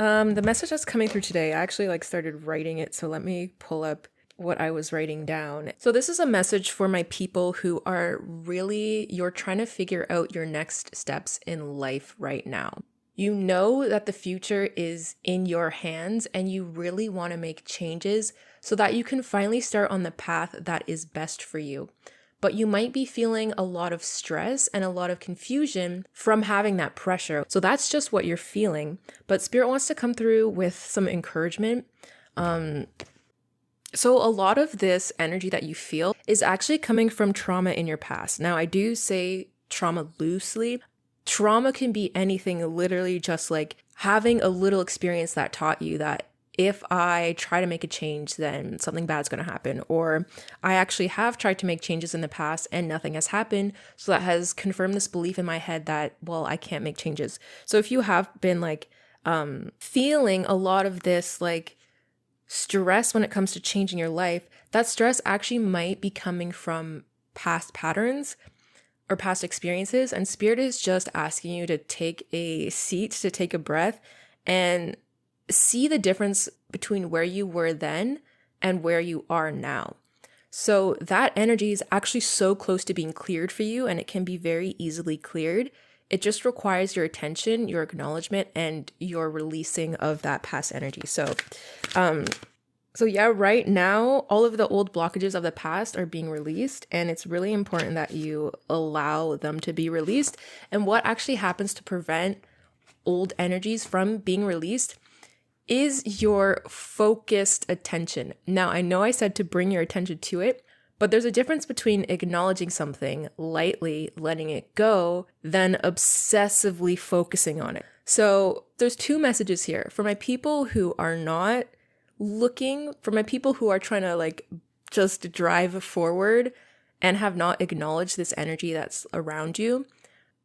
The message that's coming through today, I actually started writing it, so let me pull up what I was writing down. So this is a message for my people who are really, you're trying to figure out your next steps in life right now. You know that the future is in your hands and you really want to make changes so that you can finally start on the path that is best for you. But you might be feeling a lot of stress and a lot of confusion from having that pressure. So that's just what you're feeling. But Spirit wants to come through with some encouragement. So a lot of this energy that you feel is actually coming from trauma in your past. Now, I do say trauma loosely. Trauma can be anything, literally just like having a little experience that taught you that if I try to make a change, then something bad's going to happen. Or I actually have tried to make changes in the past and nothing has happened. So that has confirmed this belief in my head that, well, I can't make changes. So if you have been feeling a lot of this stress when it comes to changing your life, that stress actually might be coming from past patterns or past experiences. And Spirit is just asking you to take a seat, to take a breath and see the difference between where you were then and where you are now. So that energy is actually so close to being cleared for you, and it can be very easily cleared. It just requires your attention, your acknowledgement, and your releasing of that past energy. So yeah, right now, all of the old blockages of the past are being released, and it's really important that you allow them to be released. And what actually happens to prevent old energies from being released is your focused attention. Now, I know I said to bring your attention to it, but there's a difference between acknowledging something, lightly letting it go, than obsessively focusing on it. So there's two messages here. For my people who are not looking, for my people who are trying to just drive forward and have not acknowledged this energy that's around you,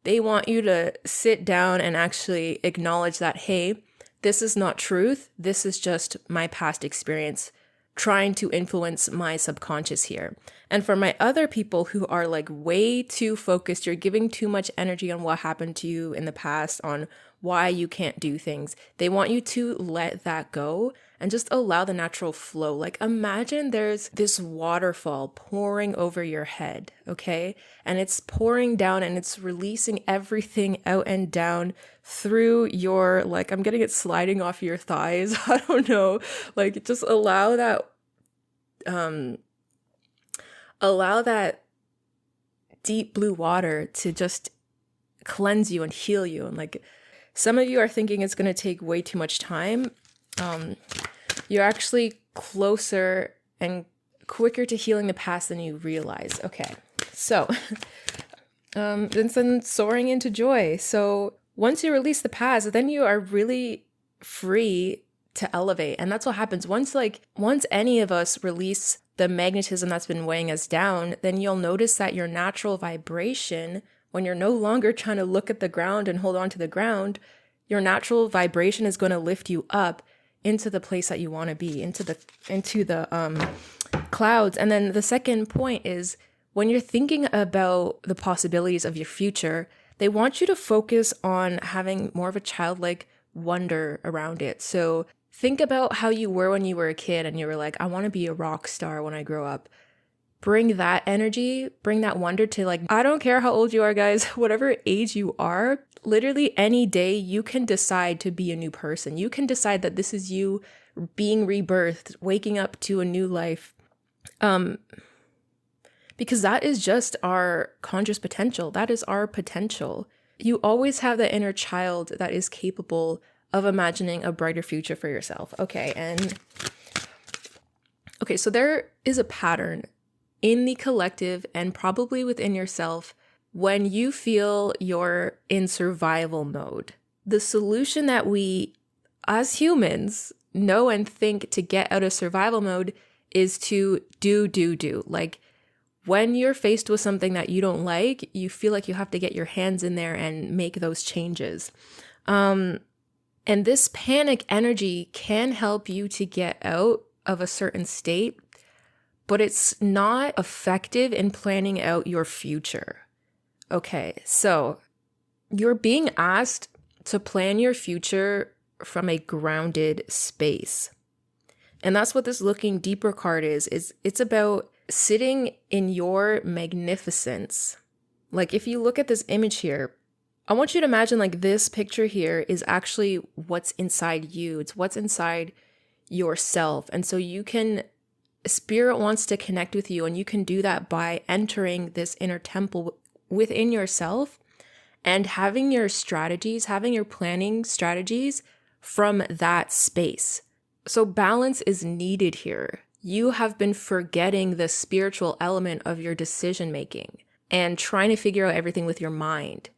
they want you to sit down and actually acknowledge that, hey, this is not truth. This is just my past experience trying to influence my subconscious here. And for my other people who are way too focused, you're giving too much energy on what happened to you in the past, on why you can't do things. They want you to let that go and just allow the natural flow. Imagine there's this waterfall pouring over your head, okay? And it's pouring down and it's releasing everything out and down through your, I'm getting it sliding off your thighs. I don't know. Just allow that deep blue water to just cleanse you and heal you. And some of you are thinking it's going to take way too much time. You're actually closer and quicker to healing the past than you realize. Okay, so then soaring into joy. So once you release the past, then you are really free to elevate. And that's what happens. Once any of us release the magnetism that's been weighing us down, then you'll notice that your natural vibration, when you're no longer trying to look at the ground and hold on to the ground, your natural vibration is going to lift you up into the place that you want to be, into the clouds. And then the second point is, when you're thinking about the possibilities of your future, they want you to focus on having more of a childlike wonder around it. So think about how you were when you were a kid and you were like, I want to be a rock star when I grow up. Bring that energy, bring that wonder to I don't care how old you are, guys, whatever age you are, literally any day you can decide to be a new person. You can decide that this is you being rebirthed, waking up to a new life. Because that is just our conscious potential. That is our potential. You always have that inner child that is capable of imagining a brighter future for yourself. Okay, so there is a pattern in the collective and probably within yourself when you feel you're in survival mode. The solution that we, as humans, know and think to get out of survival mode is to do. When you're faced with something that you don't like, you feel like you have to get your hands in there and make those changes. And this panic energy can help you to get out of a certain state, but it's not effective in planning out your future. Okay, so you're being asked to plan your future from a grounded space. And that's what this looking deeper card is it's about sitting in your magnificence. Like if you look at this image here, I want you to imagine like this picture here is actually what's inside you. It's what's inside yourself. And so Spirit wants to connect with you, and you can do that by entering this inner temple within yourself and having your strategies, having your planning strategies from that space. So balance is needed here. You have been forgetting the spiritual element of your decision making and trying to figure out everything with your mind.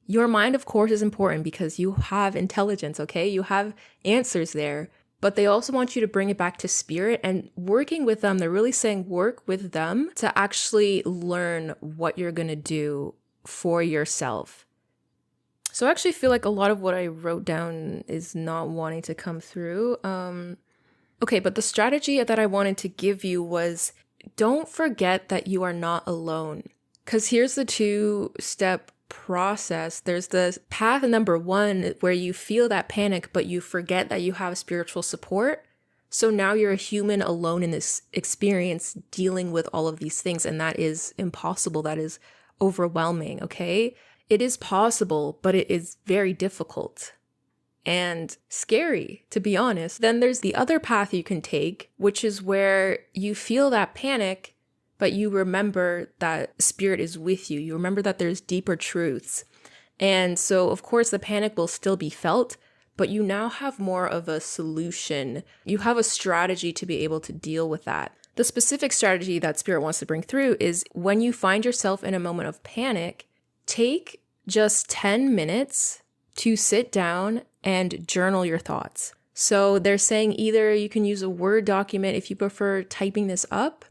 Your mind, of course, is important because you have intelligence, okay? You have answers there, but they also want you to bring it back to spirit, and working with them, they're really saying work with them to actually learn what you're going to do for yourself. So I actually feel like a lot of what I wrote down is not wanting to come through. Okay, but the strategy that I wanted to give you was don't forget that you are not alone. Because here's the 2-step process. There's the path number 1 where you feel that panic, but you forget that you have spiritual support. So now you're a human alone in this experience dealing with all of these things. And that is impossible. That is overwhelming. Okay. It is possible, but it is very difficult and scary, to be honest. Then there's the other path you can take, which is where you feel that panic, but you remember that spirit is with you. You remember that there's deeper truths. And so, of course, the panic will still be felt, but you now have more of a solution. You have a strategy to be able to deal with that. The specific strategy that spirit wants to bring through is when you find yourself in a moment of panic, take just 10 minutes to sit down and journal your thoughts. So they're saying either you can use a Word document if you prefer typing this up,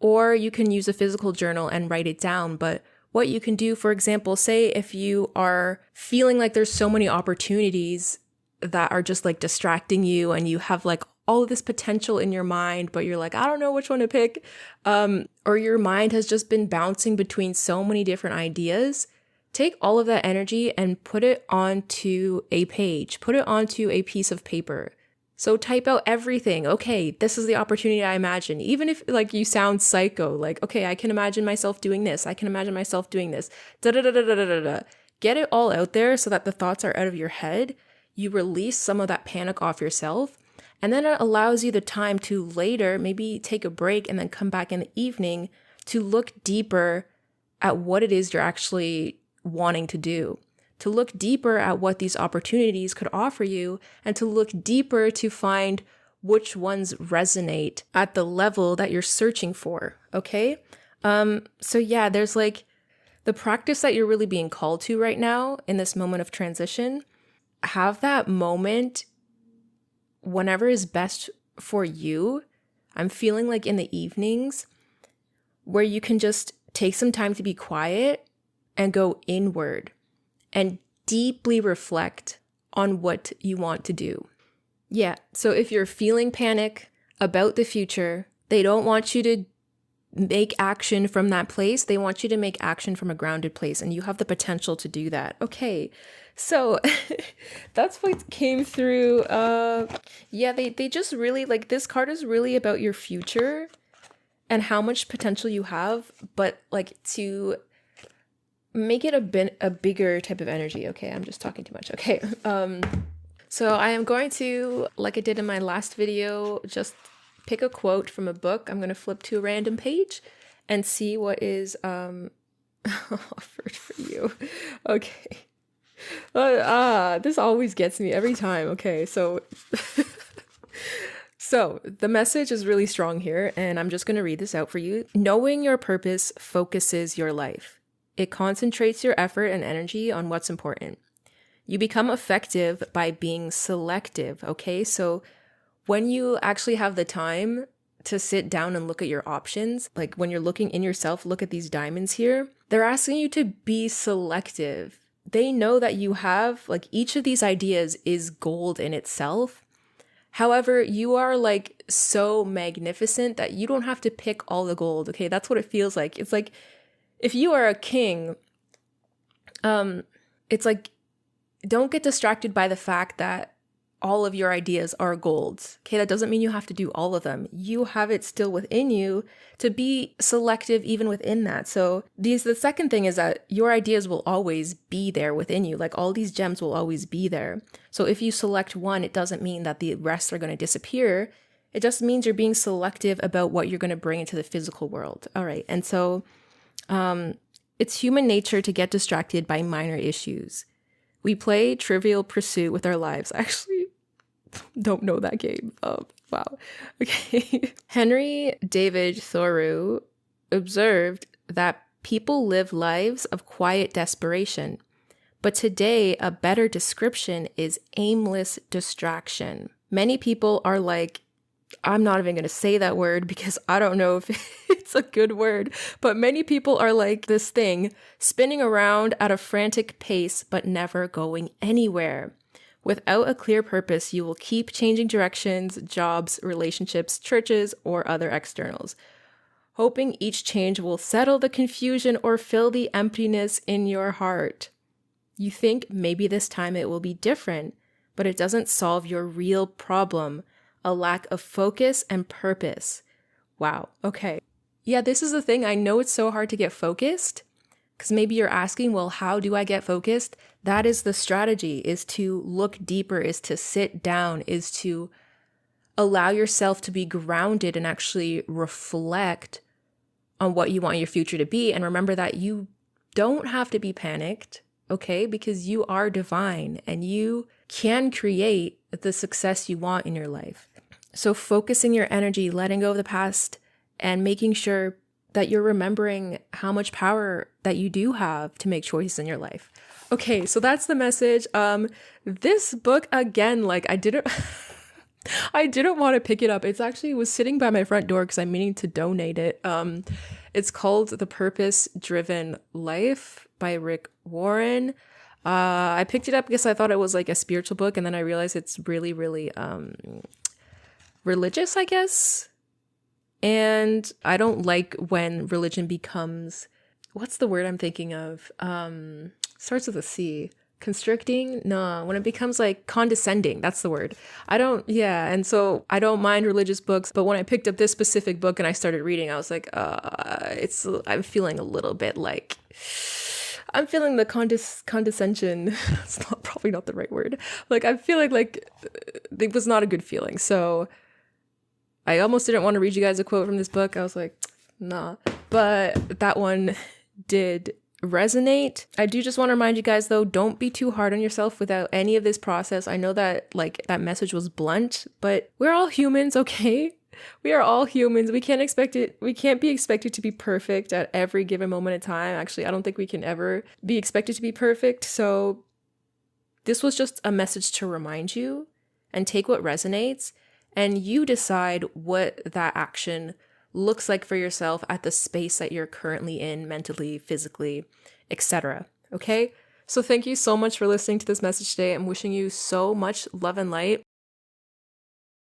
or you can use a physical journal and write it down. But what you can do, for example, say if you are feeling like there's so many opportunities that are just like distracting you and you have like all of this potential in your mind, but you're like, I don't know which one to pick. Or your mind has just been bouncing between so many different ideas. Take all of that energy and put it onto a page, put it onto a piece of paper. So type out everything. Okay, this is the opportunity I imagine. Even if like you sound psycho, like, okay, I can imagine myself doing this. I can imagine myself doing this. Da da da da da da da. Get it all out there so that the thoughts are out of your head. You release some of that panic off yourself. And then it allows you the time to later maybe take a break and then come back in the evening to look deeper at what it is you're actually wanting to do. To look deeper at what these opportunities could offer you, and to look deeper to find which ones resonate at the level that you're searching for, okay? So yeah, there's like the practice that you're really being called to right now in this moment of transition. Have that moment whenever is best for you. I'm feeling like in the evenings where you can just take some time to be quiet and go inward and deeply reflect on what you want to do. Yeah, so if you're feeling panic about the future, they don't want you to make action from that place. They want you to make action from a grounded place, and you have the potential to do that. Okay, so that's what came through. Yeah, they just really, like, this card is really about your future and how much potential you have, but like to make it a bigger type of energy. Okay, I'm just talking too much. Okay. So I am going to, like I did in my last video, just pick a quote from a book. I'm going to flip to a random page and see what is offered for you. Okay. This always gets me every time. Okay, so so the message is really strong here, and I'm just going to read this out for you. Knowing your purpose focuses your life. It concentrates your effort and energy on what's important. You become effective by being selective, okay? So when you actually have the time to sit down and look at your options, like when you're looking in yourself, look at these diamonds here, they're asking you to be selective. They know that you have, like, each of these ideas is gold in itself. However, you are like so magnificent that you don't have to pick all the gold, okay? That's what it feels like. It's like, if you are a king, it's like, don't get distracted by the fact that all of your ideas are gold. Okay, that doesn't mean you have to do all of them. You have it still within you to be selective even within that. So the second thing is that your ideas will always be there within you. Like all these gems will always be there. So if you select one, it doesn't mean that the rest are going to disappear. It just means you're being selective about what you're going to bring into the physical world. All right. And so it's human nature to get distracted by minor issues. We play Trivial Pursuit with our lives. I actually don't know that game. Oh, wow. Okay. Henry David Thoreau observed that people live lives of quiet desperation. But today, a better description is aimless distraction. Many people are like, I'm not even going to say that word because I don't know if it's a good word, but many people are like this thing, spinning around at a frantic pace, but never going anywhere. Without a clear purpose, you will keep changing directions, jobs, relationships, churches, or other externals, hoping each change will settle the confusion or fill the emptiness in your heart. You think maybe this time it will be different, but it doesn't solve your real problem. A lack of focus and purpose. Wow. Okay. Yeah, this is the thing. I know it's so hard to get focused because maybe you're asking, well, how do I get focused? That is the strategy, is to look deeper, is to sit down, is to allow yourself to be grounded and actually reflect on what you want your future to be. And remember that you don't have to be panicked, okay? Because you are divine and you can create the success you want in your life. So focusing your energy, letting go of the past, and making sure that you're remembering how much power that you do have to make choices in your life. Okay, so that's the message. This book, again, like I didn't want to pick it up. It's actually was sitting by my front door because I'm meaning to donate it. It's called The Purpose Driven Life by Rick Warren. I picked it up because I thought it was like a spiritual book, and then I realized it's really, really religious, I guess. And I don't like when religion becomes, what's the word I'm thinking of? Starts with a C. Constricting? No, when it becomes like condescending, that's the word. And so I don't mind religious books, but when I picked up this specific book and I started reading, I was like, I'm feeling a little bit like, I'm feeling the condescension. It's probably not the right word. Like I'm feeling like it was not a good feeling. So I almost didn't want to read you guys a quote from this book. I was like, nah. But that one did resonate. I do just want to remind you guys though, don't be too hard on yourself without any of this process. I know that like that message was blunt, but we're all humans, okay? We are all humans. We can't be expected to be perfect at every given moment in time. Actually, I don't think we can ever be expected to be perfect. So this was just a message to remind you and take what resonates, and you decide what that action looks like for yourself at the space that you're currently in, mentally, physically, etc. Okay? So thank you so much for listening to this message today. I'm wishing you so much love and light.